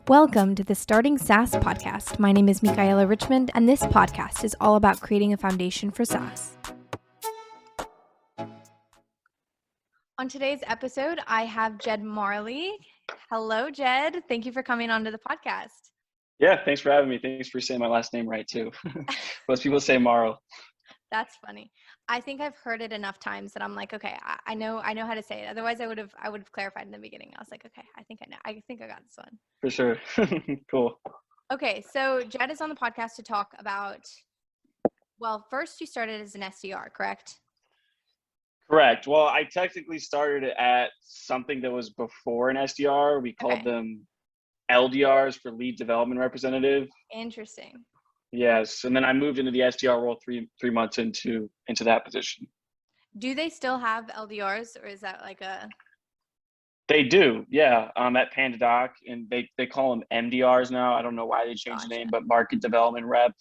Welcome to the Starting SaaS podcast. My name is Michaela Richmond, and this podcast is all about creating a foundation for SaaS. On today's episode, I have Jed Mahrle. Hello, Jed. Thank you for coming onto the podcast. Yeah, thanks for having me. Thanks for saying my last name right too. Most people say Mahrle. That's funny. I think I've heard it enough times that I'm like, okay, I know how to say it. Otherwise, I would have clarified in the beginning. I was like, okay, I think I know. I think I got this one. For sure. Cool. Okay, so Jed is on the podcast to talk about, well, first you started as an SDR, correct? Correct. Well, I technically started at something that was before an SDR. We called them LDRs, for lead development representative. Interesting. Yes, and then I moved into the SDR role three months into that position. Do they still have LDRs, or is that like a? They do, yeah. At PandaDoc, and they call them MDRs now. I don't know why they changed the name, but market development rep.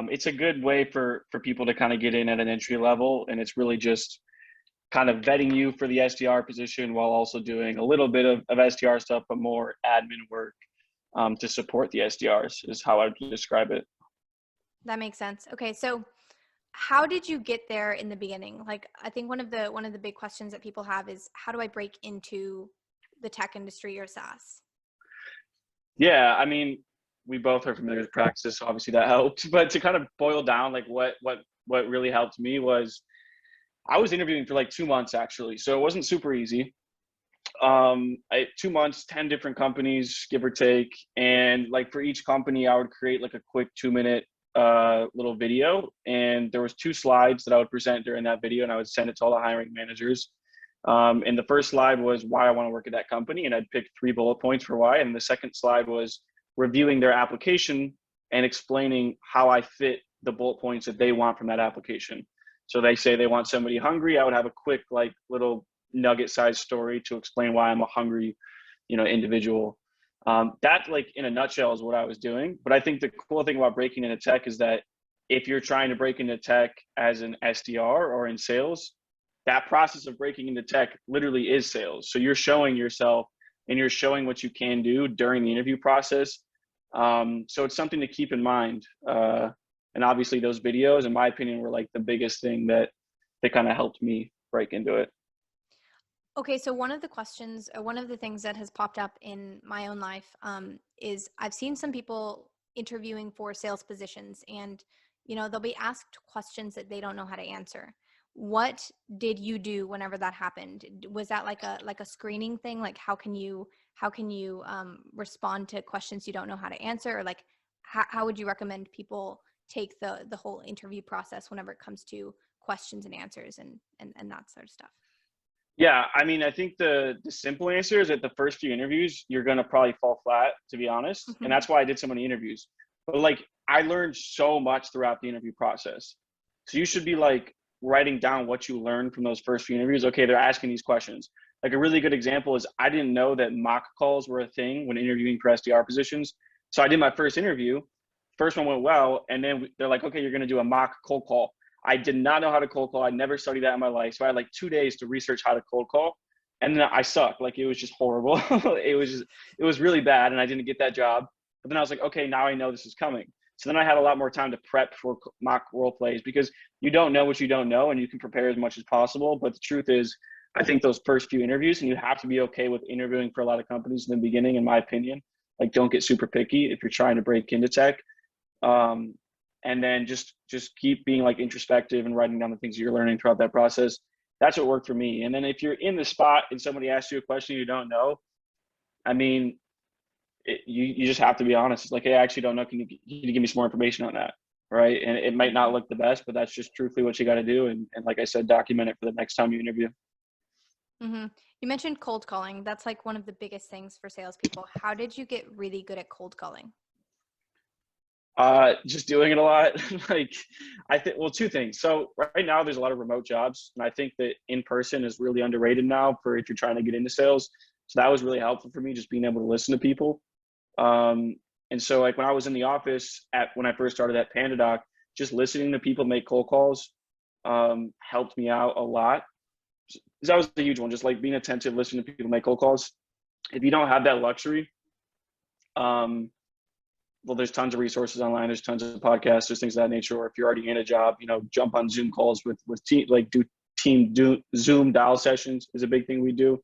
It's a good way for people to kind of get in at an entry level, and it's really just kind of vetting you for the SDR position while also doing a little bit of SDR stuff, but more admin work to support the SDRs is how I would describe it. That makes sense. Okay, so how did you get there in the beginning? Like, I think one of the big questions that people have is, how do I break into the tech industry or SaaS? Yeah, I mean, we both are familiar with practice, so obviously that helped. But to kind of boil down, like what really helped me was I was interviewing for like 2 months actually, so it wasn't super easy. 2 months, 10 different companies, give or take, and like for each company, I would create like a quick 2-minute little video, and there was 2 slides that I would present during that video, and I would send it to all the hiring managers. And the first slide was why I want to work at that company, and I'd pick 3 bullet points for why. And the second slide was reviewing their application and explaining how I fit the bullet points that they want from that application. So they say they want somebody hungry. I would have a quick, like, little nugget-sized story to explain why I'm a hungry, individual. That, like, in a nutshell, is what I was doing. But I think the cool thing about breaking into tech is that if you're trying to break into tech as an SDR or in sales, that process of breaking into tech literally is sales. So you're showing yourself and you're showing what you can do during the interview process. So it's something to keep in mind. And obviously those videos, in my opinion, were like the biggest thing that kind of helped me break into it. Okay, so one of the questions, or one of the things that has popped up in my own life is I've seen some people interviewing for sales positions, and they'll be asked questions that they don't know how to answer. What did you do whenever that happened? Was that like a screening thing? Like how can you respond to questions you don't know how to answer, or like how would you recommend people take the whole interview process whenever it comes to questions and answers and that sort of stuff? Yeah, I mean, I think the simple answer is that the first few interviews, you're going to probably fall flat, to be honest. Mm-hmm. And that's why I did so many interviews. But like, I learned so much throughout the interview process. So you should be like writing down what you learned from those first few interviews. Okay, they're asking these questions. Like a really good example is I didn't know that mock calls were a thing when interviewing for SDR positions. So I did my first interview. First one went well. And then they're like, okay, you're going to do a mock cold call. I did not know how to cold call. I never studied that in my life. So I had like 2 days to research how to cold call. And then I sucked. Like, it was just horrible. It was really bad. And I didn't get that job. But then I was like, okay, now I know this is coming. So then I had a lot more time to prep for mock role plays, because you don't know what you don't know, and you can prepare as much as possible. But the truth is, I think those first few interviews, and you have to be okay with interviewing for a lot of companies in the beginning, in my opinion. Like, don't get super picky if you're trying to break into tech. And then just keep being like introspective and writing down the things that you're learning throughout that process. That's what worked for me. And then if you're in the spot and somebody asks you a question you don't know, I mean, you just have to be honest. It's like, hey, I actually don't know. Can you give me some more information on that? Right. And it might not look the best, but that's just truthfully what you got to do. And like I said, document it for the next time you interview. Mm-hmm. You mentioned cold calling. That's like one of the biggest things for salespeople. How did you get really good at cold calling? Just doing it a lot. Like, I think, well, 2 things. So right now there's a lot of remote jobs, and I think that in person is really underrated now for if you're trying to get into sales. So that was really helpful for me, just being able to listen to people. And so like when I was in the office when I first started at PandaDoc, just listening to people make cold calls helped me out a lot. So that was a huge one, just like being attentive, listening to people make cold calls. If you don't have that luxury, Well, there's tons of resources online. There's tons of podcasts. There's things of that nature. Or if you're already in a job, jump on Zoom calls with team, like do Zoom dial sessions is a big thing we do.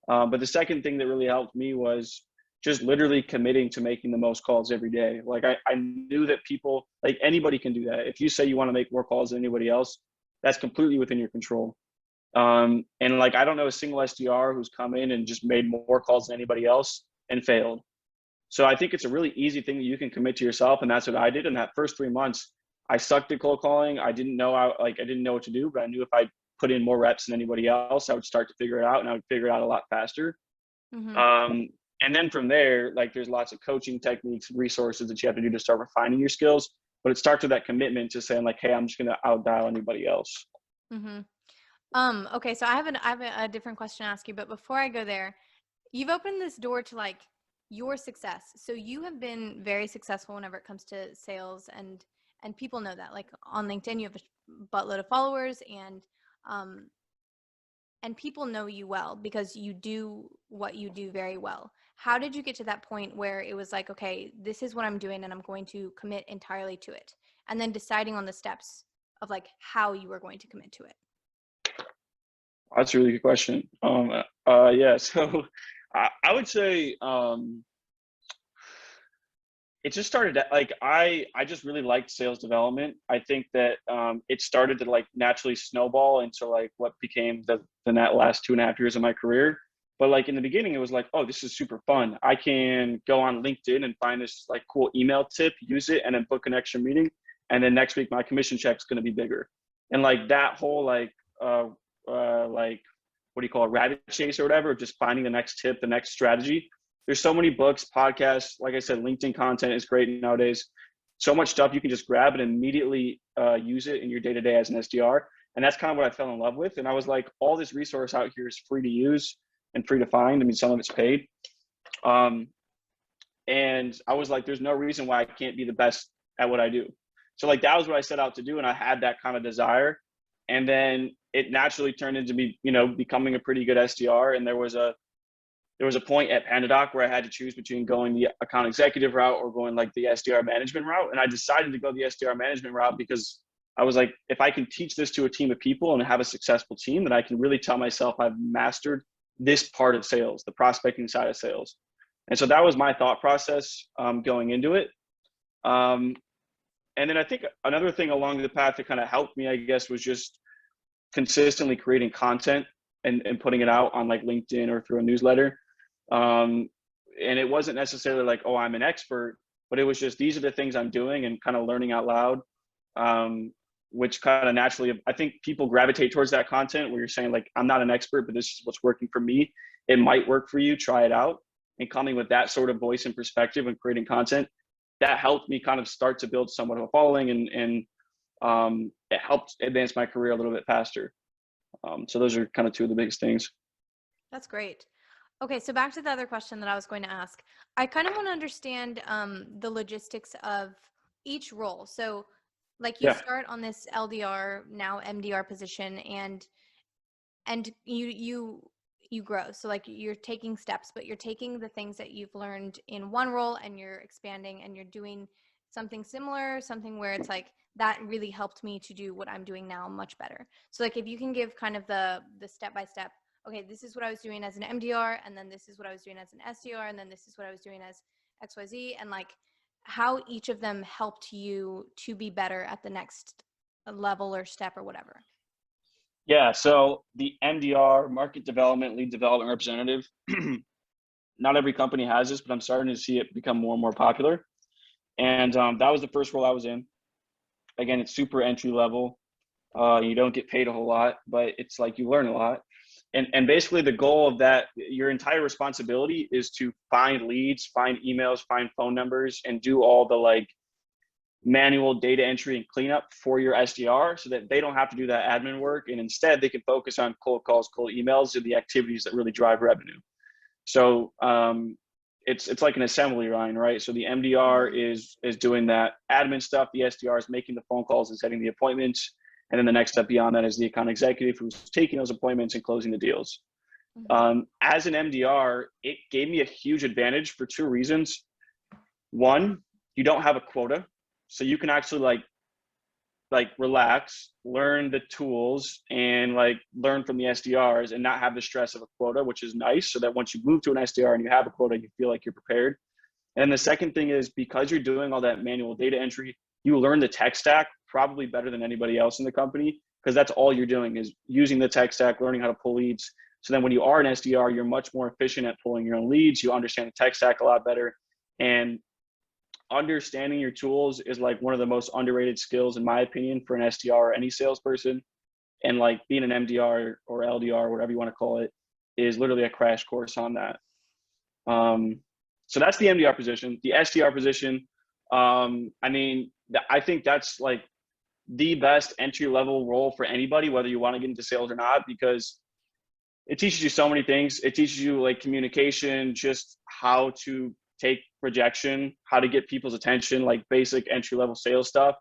But the second thing that really helped me was just literally committing to making the most calls every day. Like I knew that people, like anybody can do that. If you say you want to make more calls than anybody else, that's completely within your control. And like, I don't know a single SDR who's come in and just made more calls than anybody else and failed. So I think it's a really easy thing that you can commit to yourself. And that's what I did. In that first 3 months, I sucked at cold calling. I didn't know I didn't know what to do, but I knew if I put in more reps than anybody else, I would start to figure it out, and I would figure it out a lot faster. Mm-hmm. And then from there, like there's lots of coaching techniques, resources that you have to do to start refining your skills. But it starts with that commitment to saying like, hey, I'm just going to outdial anybody else. Mm-hmm. Okay, so I have a different question to ask you, but before I go there, you've opened this door to like your success. So you have been very successful whenever it comes to sales, and people know that. Like on LinkedIn, you have a buttload of followers, and people know you well because you do what you do very well. How did you get to that point where it was like, okay, this is what I'm doing and I'm going to commit entirely to it? And then deciding on the steps of like how you were going to commit to it. That's a really good question. Yeah, so I would say it just started like I just really liked sales development. I think that it started to like naturally snowball into like what became the last 2.5 years of my career. But like in the beginning, it was like, oh, this is super fun. I can go on LinkedIn and find this like cool email tip, use it, and then book an extra meeting. And then next week, my commission check's going to be bigger. And like that whole like what do you call it, rabbit chase or whatever, just finding the next tip, the next strategy. There's so many books, podcasts. Like I said, LinkedIn content is great nowadays. So much stuff you can just grab and immediately use it in your day-to-day as an SDR. And that's kind of what I fell in love with. And I was like, all this resource out here is free to use and free to find. I mean, some of it's paid. And I was like, there's no reason why I can't be the best at what I do. So like, that was what I set out to do. And I had that kind of desire. And then it naturally turned into me, becoming a pretty good SDR. And there was a point at PandaDoc where I had to choose between going the account executive route or going like the SDR management route. And I decided to go the SDR management route because I was like, if I can teach this to a team of people and have a successful team, then I can really tell myself I've mastered this part of sales, the prospecting side of sales. And so that was my thought process going into it. And then I think another thing along the path that kind of helped me, I guess, was just consistently creating content and putting it out on like LinkedIn or through a newsletter. And it wasn't necessarily like, oh, I'm an expert, but it was just, these are the things I'm doing and kind of learning out loud, which kind of naturally, I think people gravitate towards that content where you're saying like, I'm not an expert, but this is what's working for me. It might work for you, try it out. And coming with that sort of voice and perspective and creating content, that helped me kind of start to build somewhat of a following, and it helped advance my career a little bit faster. So those are kind of two of the biggest things. That's great. Okay, so back to the other question that I was going to ask. I kind of want to understand the logistics of each role. So like you start on this LDR, now MDR position, and you grow. So like you're taking steps, but you're taking the things that you've learned in one role and you're expanding and you're doing something similar, something where it's like, that really helped me to do what I'm doing now much better. So like if you can give kind of the step-by-step, okay, this is what I was doing as an MDR, and then this is what I was doing as an SDR, and then this is what I was doing as XYZ, and like how each of them helped you to be better at the next level or step or whatever. Yeah, so the MDR, market development, lead development representative, not every company has this, but I'm starting to see it become more and more popular. And that was the first role I was in. Again, it's super entry level. You don't get paid a whole lot, but it's like you learn a lot. And basically the goal of that, your entire responsibility is to find leads, find emails, find phone numbers, and do all the like manual data entry and cleanup for your SDR so that they don't have to do that admin work. And instead they can focus on cold calls, cold emails, and the activities that really drive revenue. So it's like an assembly line, right? So the MDR is doing that admin stuff. The SDR is making the phone calls and setting the appointments. And then the next step beyond that is the account executive who's taking those appointments and closing the deals. As an MDR, it gave me a huge advantage for two reasons. one, you don't have a quota. So you can actually like relax, learn the tools and like learn from the SDRs and not have the stress of a quota, which is nice. So that once you move to an SDR and you have a quota, you feel like you're prepared. And the second thing is because you're doing all that manual data entry, you learn the tech stack probably better than anybody else in the company, because that's all you're doing is using the tech stack, learning how to pull leads. So then when you are an SDR, you're much more efficient at pulling your own leads. You understand the tech stack a lot better. And understanding your tools is like one of the most underrated skills, in my opinion, for an SDR or any salesperson. And like being an MDR or LDR, whatever you want to call it, is literally a crash course on that. So that's the MDR position. The SDR position, I mean, I think that's like the best entry level role for anybody, whether you want to get into sales or not, because it teaches you so many things. It teaches you like communication, just how to take rejection, how to get people's attention, like basic entry level sales stuff.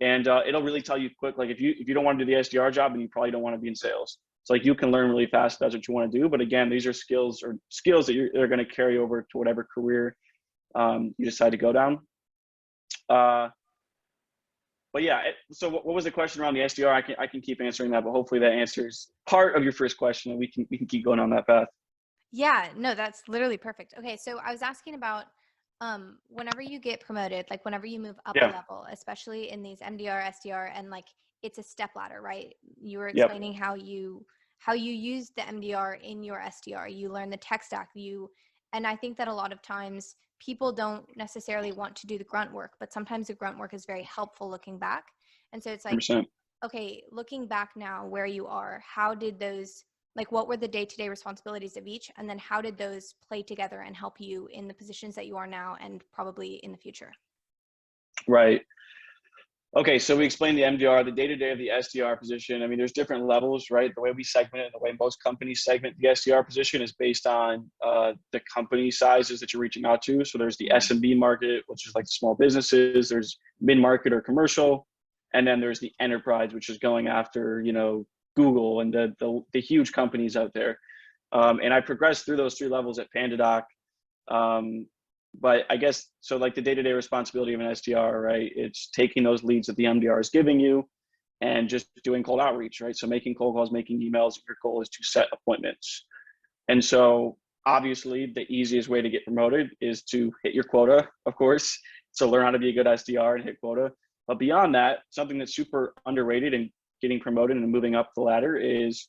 And it'll really tell you quick, like if you don't want to do the SDR job, then you probably don't want to be in sales. It's like you can learn really fast if that's what you want to do. But again, these are skills that they're going to carry over to whatever career you decide to go down. But yeah, so what was the question around the SDR? I can keep answering that, but hopefully that answers part of your first question, and we can keep going on that path. Yeah, no, that's literally perfect. Okay, so I was asking about whenever you get promoted, like whenever you move up a Yeah. level, especially in these MDR, SDR, and like it's a step ladder, right? You were Yep. explaining how you use the MDR in your SDR. You learn the tech stack. And I think that a lot of times people don't necessarily want to do the grunt work, but sometimes the grunt work is very helpful looking back. And so it's like, 100%. okay, looking back now where you are, how did those, like what were the day-to-day responsibilities of each? And then how did those play together and help you in the positions that you are now and probably in the future? Right. Okay, so we explained the MDR, the day-to-day of the SDR position. I mean, there's different levels, right? The way we segment it, the way most companies segment the SDR position is based on the company sizes that you're reaching out to. So there's the SMB market, which is like small businesses. There's mid-market or commercial. And then there's the enterprise, which is going after, Google and the huge companies out there. And I progressed through those three levels at PandaDoc. But I guess, so like the day-to-day responsibility of an SDR, right? It's taking those leads that the MDR is giving you and just doing cold outreach, right? So making cold calls, making emails, your goal is to set appointments. And so obviously the easiest way to get promoted is to hit your quota, of course. So learn how to be a good SDR and hit quota. But beyond that, something that's super underrated in getting promoted and moving up the ladder is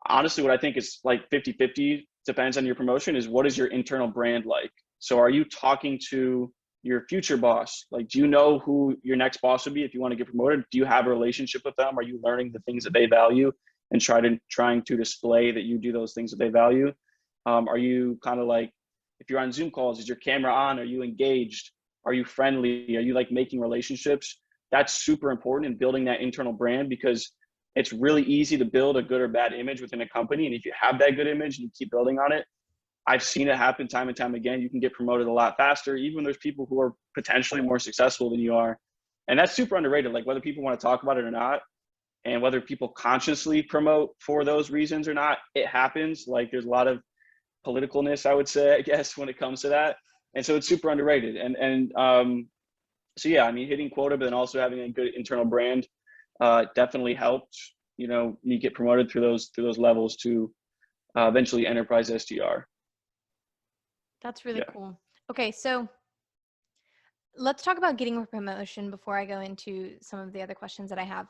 honestly what I think is like 50-50, depends on your promotion, is what is your internal brand like? So are you talking to your future boss? Like, do you know who your next boss would be if you want to get promoted? Do you have a relationship with them? Are you learning the things that they value and trying to display that you do those things that they value? Are you kind of like, if you're on Zoom calls, is your camera on? Are you engaged? Are you friendly? Are you like making relationships? That's super important in building that internal brand, because it's really easy to build a good or bad image within a company. And if you have that good image and you keep building on it, I've seen it happen time and time again. You can get promoted a lot faster, even when there's people who are potentially more successful than you are. And that's super underrated, like whether people want to talk about it or not, and whether people consciously promote for those reasons or not, it happens. Like there's a lot of politicalness, I would say, I guess, when it comes to that. And so it's super underrated. So yeah, I mean, hitting quota, but then also having a good internal brand definitely helped, me get promoted through those levels to eventually enterprise SDR. That's really cool. Okay, so let's talk about getting a promotion before I go into some of the other questions that I have.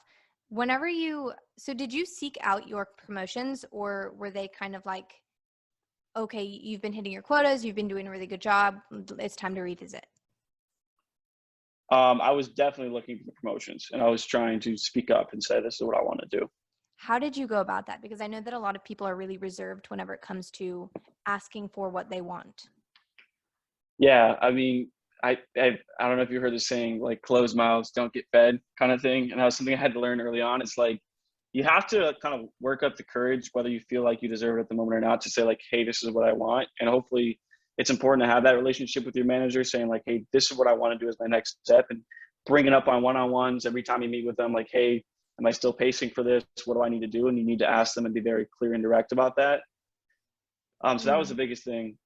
So did you seek out your promotions, or were they kind of like, okay, you've been hitting your quotas, you've been doing a really good job, it's time to revisit? I was definitely looking for the promotions, and I was trying to speak up and say, this is what I want to do. How did you go about that? Because I know that a lot of people are really reserved whenever it comes to asking for what they want. Yeah, I mean, I don't know if you heard the saying, like closed mouths don't get fed kind of thing. And that was something I had to learn early on. It's like, you have to kind of work up the courage, whether you feel like you deserve it at the moment or not, to say like, hey, this is what I want. And hopefully it's important to have that relationship with your manager, saying like, hey, this is what I want to do as my next step, and bring it up on one-on-ones every time you meet with them. Like, hey, am I still pacing for this? What do I need to do? And you need to ask them and be very clear and direct about that. So that was the biggest thing.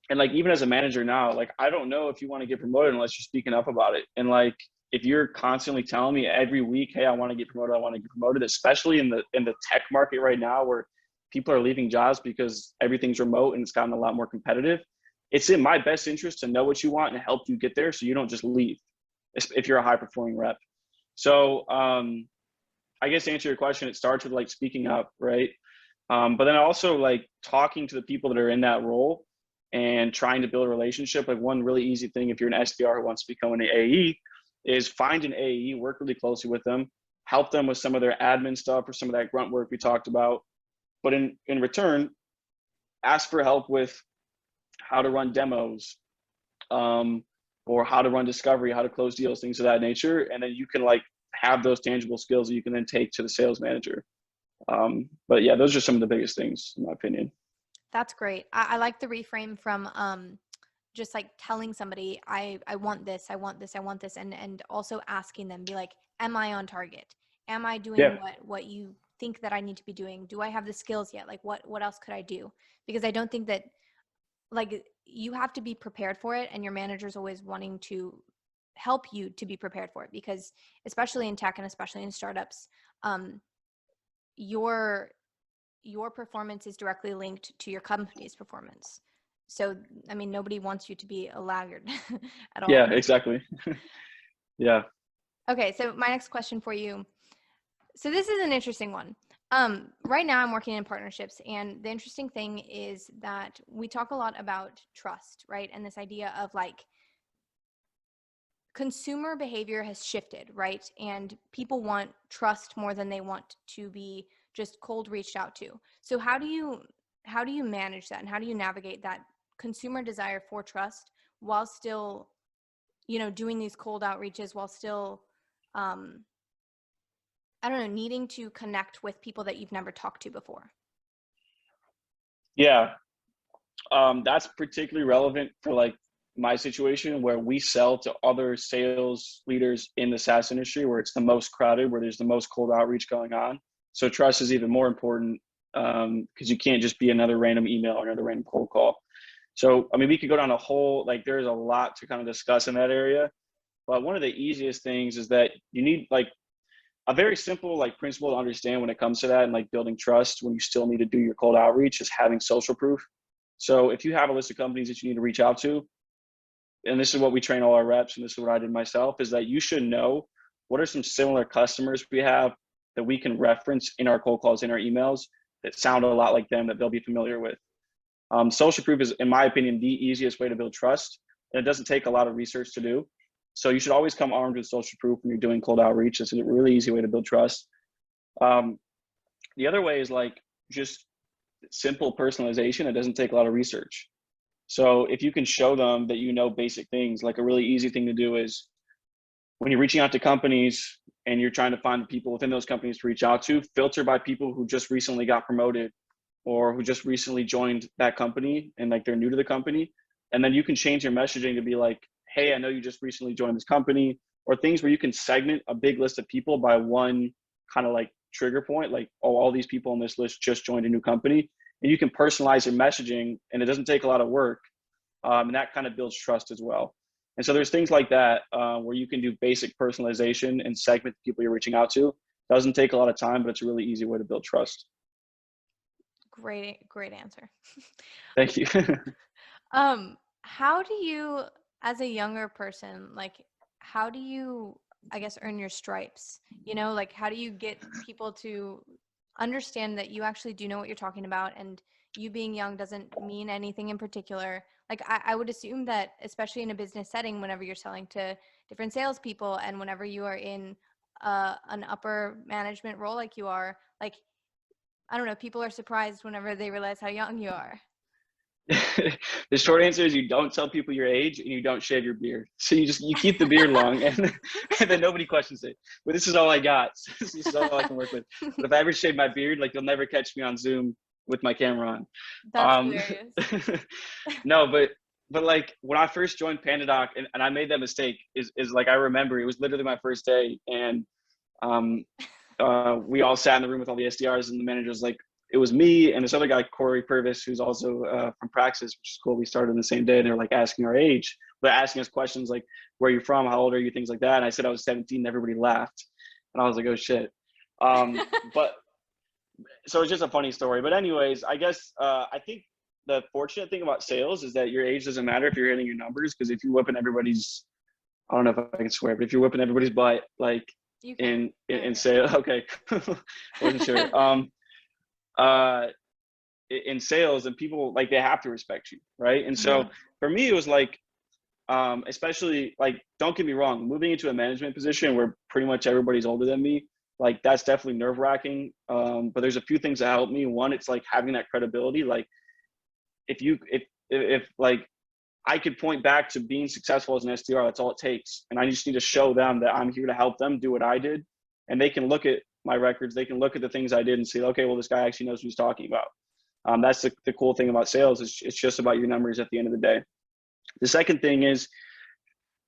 And like, even as a manager now, like, I don't know if you want to get promoted unless you're speaking up about it. And like, if you're constantly telling me every week, hey, I want to get promoted, I want to get promoted, especially in the tech market right now where people are leaving jobs because everything's remote and it's gotten a lot more competitive, it's in my best interest to know what you want and help you get there so you don't just leave if you're a high performing rep. So I guess to answer your question, it starts with like speaking up, right? But then also like talking to the people that are in that role and trying to build a relationship. Like, one really easy thing if you're an SDR who wants to become an AE is find an AE, work really closely with them, help them with some of their admin stuff or some of that grunt work we talked about. But in return, ask for help with how to run demos, or how to run discovery, how to close deals, things of that nature. And then you can like have those tangible skills that you can then take to the sales manager. But yeah, those are some of the biggest things in my opinion. That's great. I like the reframe from just like telling somebody, I want this, I want this, I want this, and also asking them, be like, am I on target? Am I doing Yeah. what you think that I need to be doing? Do I have the skills yet? Like, what else could I do? Because I don't think that, like, you have to be prepared for it, and your manager's always wanting to help you to be prepared for it, because especially in tech and especially in startups, um, your your performance is directly linked to your company's performance. So, I mean, nobody wants you to be a laggard at all. Yeah, exactly. Yeah. Okay, so my next question for you. So this is an interesting one. Right now I'm working in partnerships, and the interesting thing is that we talk a lot about trust, right? And this idea of like consumer behavior has shifted, right? And people want trust more than they want to be just cold reached out to. So how do you manage that, and how do you navigate that consumer desire for trust while still, doing these cold outreaches, while still um I don't know, needing to connect with people that you've never talked to before? Yeah. That's particularly relevant for like my situation where we sell to other sales leaders in the SaaS industry where it's the most crowded, where there's the most cold outreach going on. So trust is even more important, because you can't just be another random email or another random cold call. So, I mean, we could go down a whole, like, there's a lot to kind of discuss in that area. But one of the easiest things is that you need like a very simple like principle to understand when it comes to that and like building trust when you still need to do your cold outreach is having social proof. So if you have a list of companies that you need to reach out to, and this is what we train all our reps, and this is what I did myself, is that you should know what are some similar customers we have that we can reference in our cold calls, in our emails, that sound a lot like them, that they'll be familiar with. Social proof is, in my opinion, the easiest way to build trust, and it doesn't take a lot of research to do. So you should always come armed with social proof when you're doing cold outreach. It's a really easy way to build trust. Um, the other way is like just simple personalization. It doesn't take a lot of research. So if you can show them that you know basic things, like a really easy thing to do is when you're reaching out to companies and you're trying to find people within those companies to reach out to, filter by people who just recently got promoted or who just recently joined that company and like they're new to the company. And then you can change your messaging to be like, hey, I know you just recently joined this company, or things where you can segment a big list of people by one kind of like trigger point, like, oh, all these people on this list just joined a new company. And you can personalize your messaging, and it doesn't take a lot of work. And that kind of builds trust as well. And so there's things like that where you can do basic personalization and segment the people you're reaching out to. Doesn't take a lot of time, but it's a really easy way to build trust. Great answer. Thank you. How do you, as a younger person, like, how do you, I guess, earn your stripes? Like, how do you get people to understand that you actually do know what you're talking about, and you being young doesn't mean anything in particular? Like, I would assume that, especially in a business setting, whenever you're selling to different salespeople and whenever you are in an upper management role like you are, like, I don't know, people are surprised whenever they realize how young you are. The short answer is you don't tell people your age and you don't shave your beard. So you keep the beard long, and then nobody questions it. But this is all I got. This is all I can work with. But if I ever shave my beard, like, you'll never catch me on Zoom with my camera on. That's hilarious. No, but like when I first joined PandaDoc, and I made that mistake, is like, I remember it was literally my first day, and we all sat in the room with all the SDRs, and the manager was like, it was me and this other guy, Corey Purvis, who's also from Praxis, which is cool. We started on the same day. They're like asking our age, but asking us questions like, where are you from? How old are you? Things like that. And I said I was 17 and everybody laughed. And I was like, oh shit. But so it's just a funny story. But anyways, I guess I think the fortunate thing about sales is that your age doesn't matter if you're hitting your numbers, because if you're whipping everybody's, I don't know if I can swear, but if you're whipping everybody's butt, like in sales, okay, wasn't sure. In sales, and people, like, they have to respect you, right? And so for me, it was like, especially, like, don't get me wrong, moving into a management position where pretty much everybody's older than me, like, that's definitely nerve-wracking. But there's a few things that help me. One, it's like having that credibility. Like, if like I could point back to being successful as an SDR, that's all it takes. And I just need to show them that I'm here to help them do what I did. And they can look at my records, they can look at the things I did and say, okay, well, this guy actually knows what he's talking about. That's the cool thing about sales. It's just about your numbers at the end of the day. The second thing is,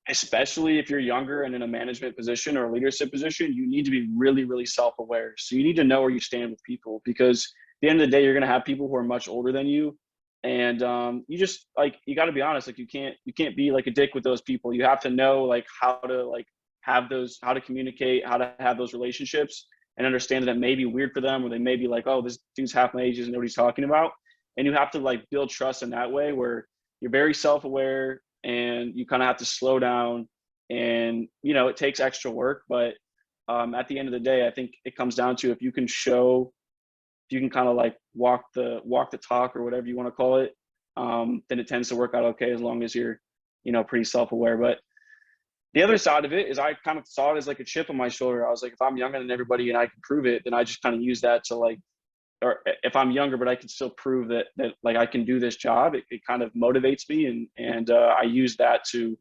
especially if you're younger and in a management position or a leadership position, you need to be really, really self-aware. So you need to know where you stand with people, because at the end of the day, you're going to have people who are much older than you. And you just, like, you got to be honest. Like, you can't be like a dick with those people. You have to know, like, how to, like, have those, how to communicate, how to have those relationships, and understand that it may be weird for them, or they may be like, oh, this dude's half my age, doesn't know what he's talking about. And you have to, like, build trust in that way, where you're very self-aware and you kind of have to slow down. And, you know, it takes extra work, but at the end of the day, I think it comes down to, if you can show, if you can kind of like walk the talk, or whatever you want to call it, then it tends to work out okay, as long as you're, you know, pretty self-aware. But the other side of it is, I kind of saw it as like a chip on my shoulder. I was like, if I'm younger than everybody and I can prove it, then I just kind of use that to, like, or if I'm younger, but I can still prove that like I can do this job, it kind of motivates me. And I use that to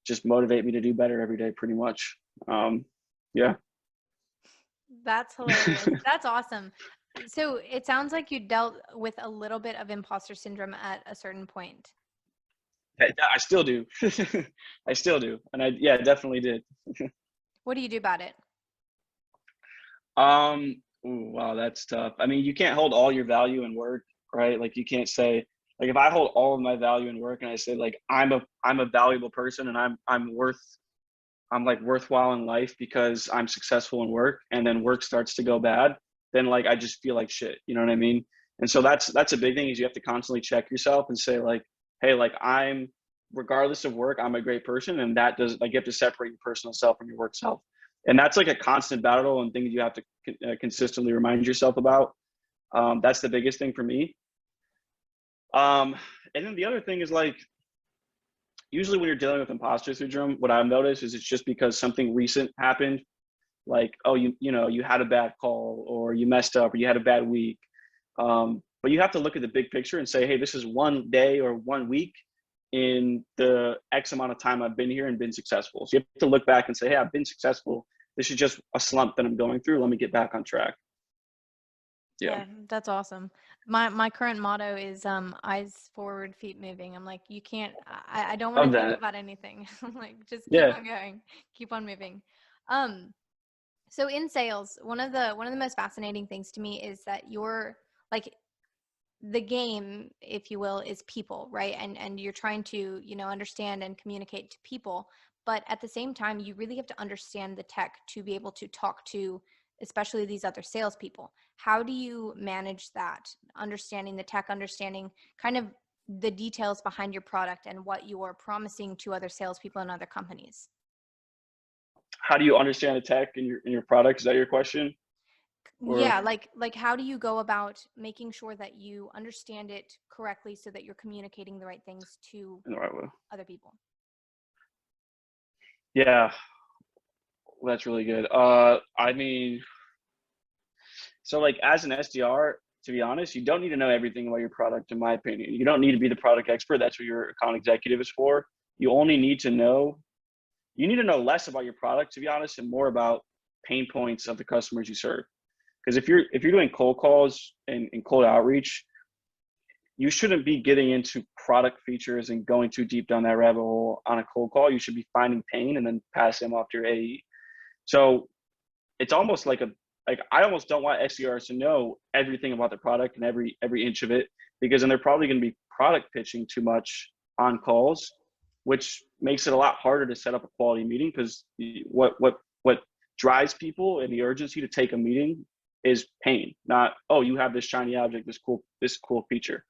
just motivate me to do better every day, pretty much. Yeah. That's hilarious. That's awesome. So it sounds like you dealt with a little bit of imposter syndrome at a certain point. I still do. I still do. And I definitely did. What do you do about it? Ooh, wow, that's tough. I mean, you can't hold all your value in work, right? Like, you can't say, like, if I hold all of my value in work and I say, like, I'm a valuable person, and I'm like worthwhile in life because I'm successful in work, and then work starts to go bad, then, like, I just feel like shit. You know what I mean? And so that's a big thing, is you have to constantly check yourself and say, like, hey, like, regardless of work, I'm a great person. And that does, like, you have to separate your personal self from your work self. And that's like a constant battle, and things you have to consistently remind yourself about. That's the biggest thing for me. And then the other thing is, like, usually when you're dealing with imposter syndrome, what I've noticed is it's just because something recent happened. Like, oh, you know, you had a bad call, or you messed up, or you had a bad week. But you have to look at the big picture and say, hey, this is one day or 1 week in the X amount of time I've been here and been successful. So you have to look back and say, hey, I've been successful. This is just a slump that I'm going through. Let me get back on track. Yeah, that's awesome. My current motto is eyes forward, feet moving. I'm like, you can't, I don't want to think about anything. I'm like, just keep on going, keep on moving. So in sales, one of the most fascinating things to me is that you're, like, the game, if you will, is people, right? And you're trying to, you know, understand and communicate to people. But at the same time, you really have to understand the tech to be able to talk to, especially these other salespeople. How do you manage that? Understanding the tech, understanding kind of the details behind your product and what you are promising to other salespeople and other companies. How do you understand the tech in your product? Is that your question? Yeah, like how do you go about making sure that you understand it correctly so that you're communicating the right things to In the right way. other people? Yeah, well, that's really good. I mean, so, like, as an SDR, to be honest, you don't need to know everything about your product, in my opinion. You don't need to be the product expert. That's what your account executive is for. You only need to know, you need to know less about your product, to be honest, and more about pain points of the customers you serve. Because if you're doing cold calls and cold outreach, you shouldn't be getting into product features and going too deep down that rabbit hole on a cold call. You should be finding pain and then passing them off to your AE. So it's almost like like I almost don't want SDRs to know everything about the product and every inch of it, because then they're probably going to be product pitching too much on calls, which makes it a lot harder to set up a quality meeting. Because what drives people and the urgency to take a meeting is pain, not, oh, you have this shiny object, this cool feature.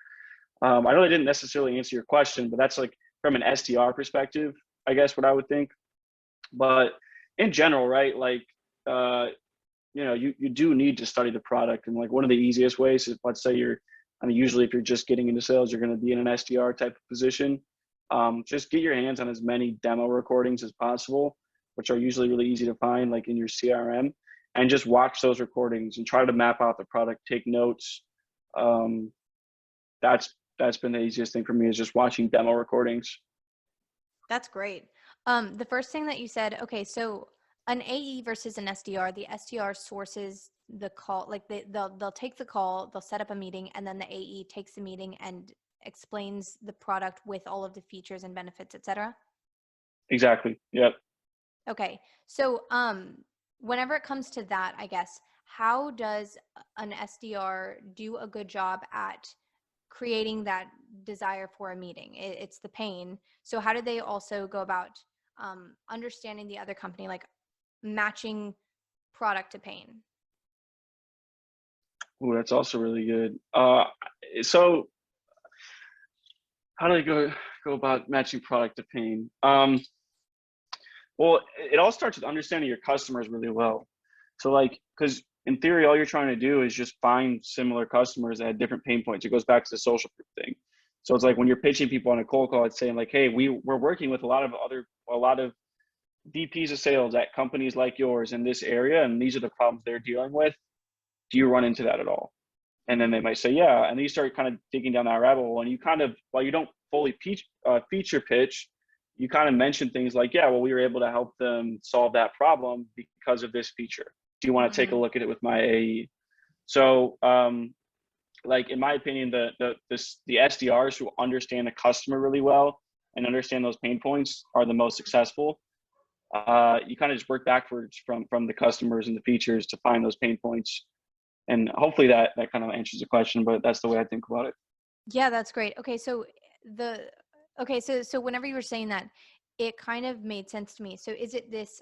I know I didn't necessarily answer your question, but that's like from an SDR perspective, I guess what I would think. But in general, right, like you do need to study the product. And like one of the easiest ways is, let's say usually if you're just getting into sales, you're going to be in an SDR type of position. Just get your hands on as many demo recordings as possible, which are usually really easy to find, like in your CRM, and just watch those recordings and try to map out the product, take notes. That's been the easiest thing for me, is just watching demo recordings. That's great. The first thing that you said, okay, so an AE versus an SDR, the SDR sources the call, like they'll take the call, they'll set up a meeting, and then the AE takes the meeting and explains the product with all of the features and benefits, et cetera? Exactly. Yep. Okay. So whenever it comes to that, I guess, how does an SDR do a good job at creating that desire for a meeting? It's the pain. So how do they also go about understanding the other company, like matching product to pain? Ooh, that's also really good. So how do they go about matching product to pain? Well, it all starts with understanding your customers really well. So like, because in theory, all you're trying to do is just find similar customers that had different pain points. It goes back to the social proof thing. So it's like when you're pitching people on a cold call, it's saying like, hey, we're working with a lot of VPs of sales at companies like yours in this area, and these are the problems they're dealing with. Do you run into that at all? And then they might say, yeah. And then you start kind of digging down that rabbit hole, and you kind of, while you don't fully feature pitch, you kind of mention things like, yeah, well, we were able to help them solve that problem because of this feature. Do you want to take a look at it with my AE? So, like in my opinion, the SDRs who understand the customer really well and understand those pain points are the most successful. You kind of just work backwards from the customers and the features to find those pain points. And hopefully that kind of answers the question, but that's the way I think about it. Yeah, that's great. Okay, so so whenever you were saying that, it kind of made sense to me. So is it this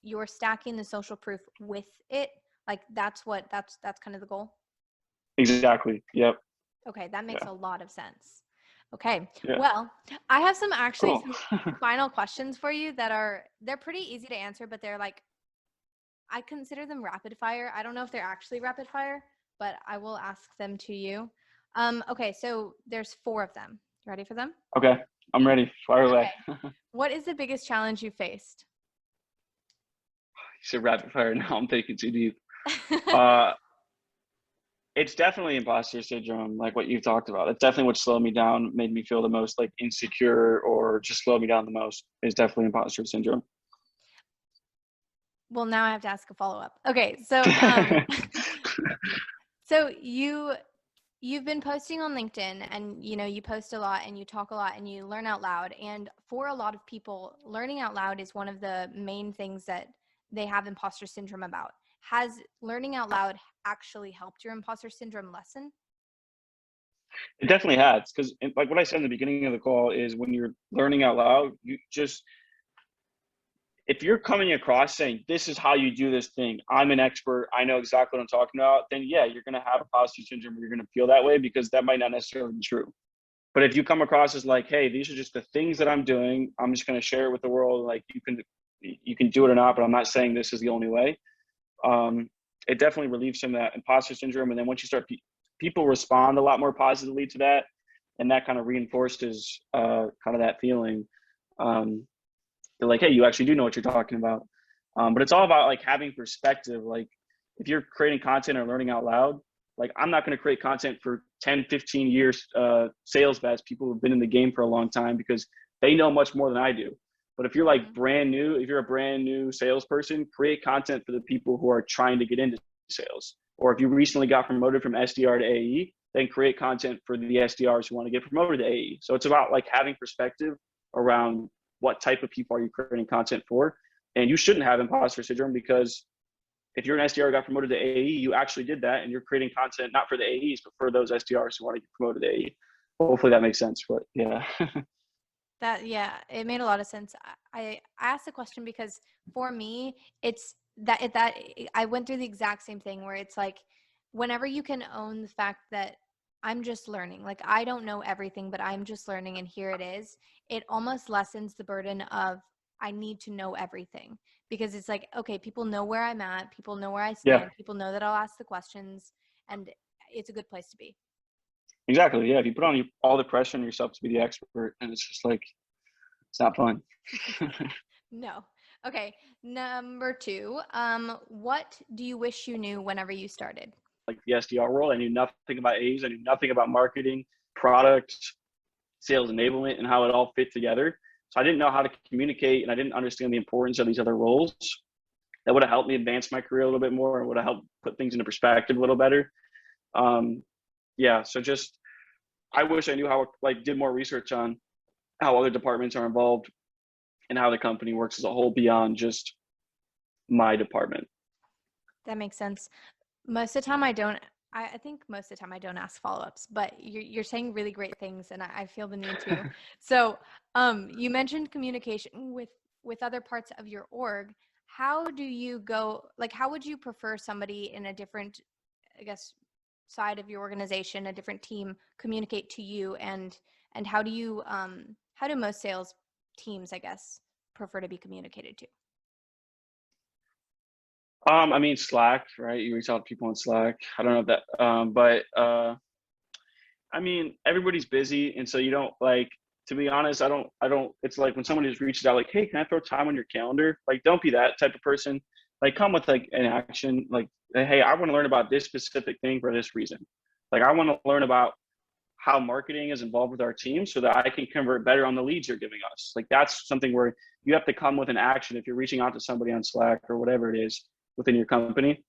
you're stacking the social proof with it? Like that's kind of the goal? Exactly. Yep. Okay, that makes a lot of sense. Okay. Yeah. Well, I have some Cool. final questions for you they're pretty easy to answer, but they're like, I consider them rapid fire. I don't know if they're actually rapid fire, but I will ask them to you. Okay, so there's 4 of them. You ready for them? Okay, I'm ready. Fire away. Okay. What is the biggest challenge you faced? You said rapid fire. Now I'm thinking too deep. It's definitely imposter syndrome, like what you've talked about. It's definitely what slowed me down, made me feel the most like insecure, or just slowed me down the most, is definitely imposter syndrome. Well, now I have to ask a follow-up. Okay, so so you've been posting on LinkedIn, and you post a lot and you talk a lot and you learn out loud. And for a lot of people, learning out loud is one of the main things that they have imposter syndrome about. Has learning out loud actually helped your imposter syndrome lessen? It definitely has, because like what I said in the beginning of the call is, when you're learning out loud, if you're coming across saying, this is how you do this thing, I'm an expert, I know exactly what I'm talking about, then yeah, you're going to have imposter syndrome, or you're going to feel that way, because that might not necessarily be true. But if you come across as like, hey, these are just the things that I'm doing, I'm just going to share it with the world, like you can do it or not, but I'm not saying this is the only way. It definitely relieves some of that imposter syndrome. And then once you start, people respond a lot more positively to that, and that kind of reinforces kind of that feeling. They're like, hey, you actually do know what you're talking about. But it's all about like having perspective. Like if you're creating content or learning out loud, like I'm not going to create content for 10, 15 years sales vets, people who've been in the game for a long time, because they know much more than I do. But if you're like brand new, if you're a brand new salesperson, create content for the people who are trying to get into sales. Or if you recently got promoted from SDR to AE, then create content for the SDRs who want to get promoted to AE. So it's about like having perspective around what type of people are you creating content for. And you shouldn't have imposter syndrome, because if you're an SDR who got promoted to AE, you actually did that, and you're creating content not for the AEs, but for those SDRs who want to get promoted to AE. Hopefully that makes sense, but yeah. That, yeah, it made a lot of sense. I asked the question because for me, it's that I went through the exact same thing where it's like, whenever you can own the fact that I'm just learning, like I don't know everything, but I'm just learning and here it is, it almost lessens the burden of I need to know everything, because it's like, okay, people know where I'm at, people know where I Yeah, stand, people know that I'll ask the questions, and it's a good place to be. exactly. Yeah, if you put on all the pressure on yourself to be the expert, and it's just like, it's not fun. No. Okay. Number two, what do you wish you knew whenever you started? Like the SDR world, I knew nothing about AEs. I knew nothing about marketing, product, sales enablement, and how it all fit together. So I didn't know how to communicate, and I didn't understand the importance of these other roles. That would have helped me advance my career a little bit more, and would have helped put things into perspective a little better. Yeah, so just I wish I knew how, like, did more research on how other departments are involved and how the company works as a whole beyond just my department. That makes sense. Most of the time I don't, I think most of the time I don't ask follow-ups, but you're saying really great things and I feel the need to. So, you mentioned communication with other parts of your org. How do you go, like, how would you prefer somebody in a different, I guess, side of your organization, a different team communicate to you, and how do most sales teams, I guess, prefer to be communicated to? I mean, Slack, right? You reach out to people on Slack. I don't know if that, but I mean, everybody's busy, and so you don't like. To be honest, I don't. It's like when somebody just reaches out, like, "Hey, can I throw time on your calendar?" Like, don't be that type of person. Like, come with like an action. Like, hey, I want to learn about this specific thing for this reason. Like, I want to learn about how marketing is involved with our team so that I can convert better on the leads you're giving us. Like, that's something where you have to come with an action. If you're reaching out to somebody on Slack or whatever it is within your company,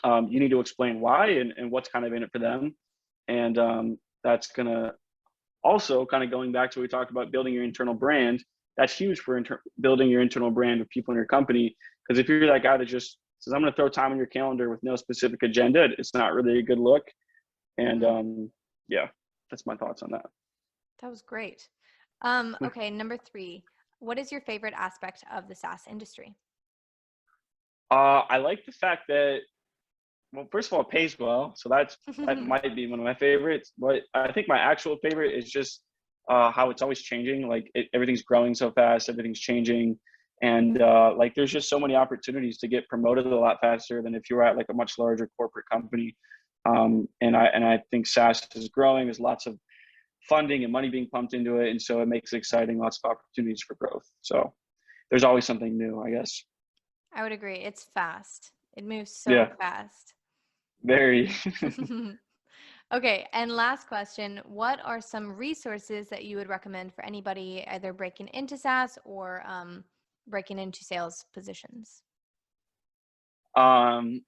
you need to explain why and what's kind of in it for them. And that's going to also kind of going back to what we talked about building your internal brand. That's huge for building your internal brand with people in your company. Because if you're that guy that just says, I'm going to throw time on your calendar with no specific agenda, it's not really a good look. And yeah, that's my thoughts on that. That was great. Okay, number three, what is your favorite aspect of the SaaS industry? I like the fact that, well, first of all, it pays well, so that might be one of my favorites. But I think my actual favorite is just how it's always changing. Like everything's growing so fast, everything's changing, and like there's just so many opportunities to get promoted a lot faster than if you were at like a much larger corporate company. And I think SaaS is growing. There's lots of funding and money being pumped into it, and so it makes it exciting. Lots of opportunities for growth. So there's always something new, I guess. I would agree. It's fast. It moves so Yeah, fast. very. Okay, and last question, what are some resources that you would recommend for anybody either breaking into SaaS or breaking into sales positions? um,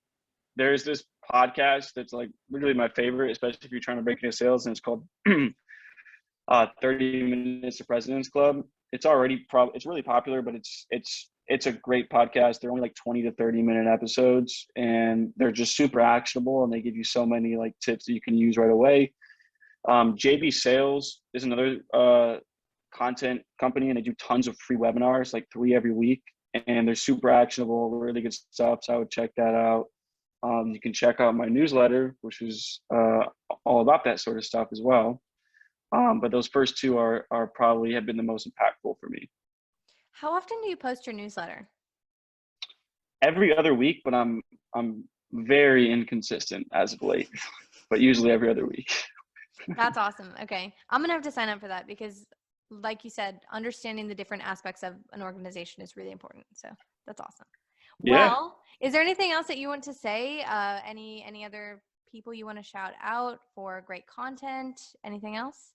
there's this podcast that's like literally my favorite, especially if you're trying to break into sales, and it's called 30 Minutes to President's Club. It's already it's really popular, but it's a great podcast. They're only like 20 to 30-minute episodes, and they're just super actionable, and they give you so many like tips that you can use right away. JB Sales is another content company, and they do tons of free webinars, like 3 every week, and they're super actionable, really good stuff. So I would check that out. You can check out my newsletter, which is all about that sort of stuff as well. But those first two are probably have been the most impactful for me. How often do you post your newsletter? Every other week, but I'm very inconsistent as of late, but usually every other week. That's awesome. Okay. I'm going to have to sign up for that because, like you said, understanding the different aspects of an organization is really important. So that's awesome. Yeah. Well, is there anything else that you want to say? Any other people you want to shout out for great content? Anything else?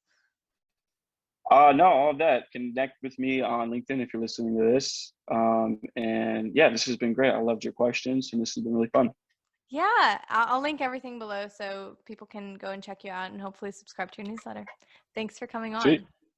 No, all of that. Connect with me on LinkedIn if you're listening to this. And yeah, this has been great. I loved your questions, and this has been really fun. Yeah, I'll link everything below so people can go and check you out and hopefully subscribe to your newsletter. Thanks for coming on. Sweet.